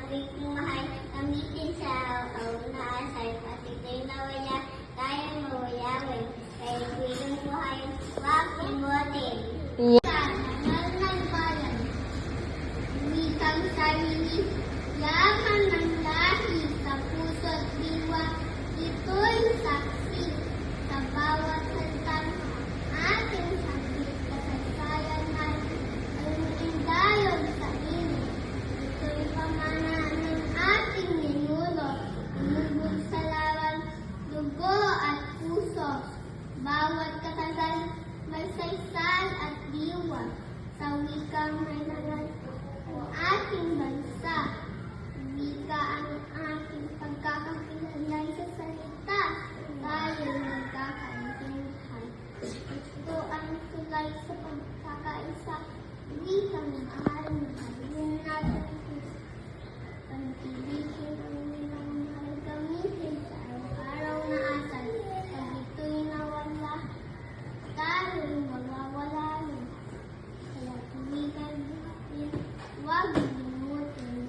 wikang mahal, gamitin sa araw na asal, pati tayo nawala, tayo mawayawin, kay wikang buhay, wag imotin. Mahal ng bayan, wikang sarili, yaman ng lahi, sa puso't diwa, ito'y saksi, sa bawat salitang ating sabi, kasaysayan natin, ay dayon sa inyo. Ito'y pamana ng ating ninuno, umubog sa lawan, dugo at puso, bawat katagal, may saysay at diwa, sa wikang may nagal o ating bansa. Wika ang ating pagkakakilanlan sa salita, tayo nagkakaintindihan. Ito ang tulay sa pagkakaisa, wikang mahal na halin natin. Pagtibigin ang nilang mahal gamitin sa araw-araw na asal. Pag ito'y nawala, tayo'y mawawala rin. Kaya tuwigan natin, huwag limutin.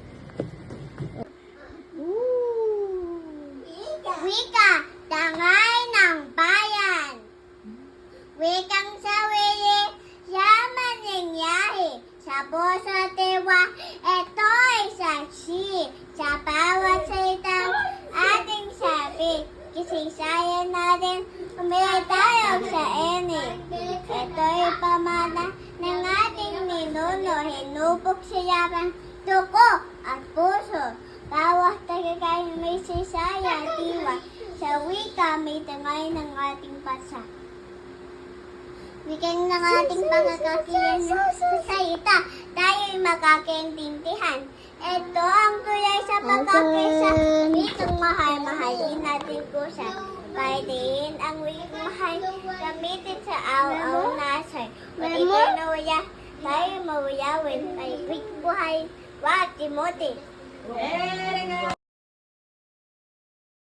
Wika, tangay ng bayan. Wikang sawili, yaman ng yahi. Sa puso tiwa, ito'y saksi. Sa bawat salitang ating sabi, kisaysayan natin, umilay tayo sa eni. Ito'y pamana ng ating ninuno, hinubog sa yaman, dugo at puso. Bawat tagakay may saysaya at diwa, sa wika may tangay ng ating bansa. Wikang ng ating pangkakakilan sa salita, tayo'y makakaintindihan. Ito ang tulay sa pagkakaisa, wikang mahal-mahalin natin kusa. Paidiin ang wikang mahal, gamitin sa araw-araw na asal. Pag ito'y nawala, tayo mawayawin, kay wikang buhay, wag Timothy.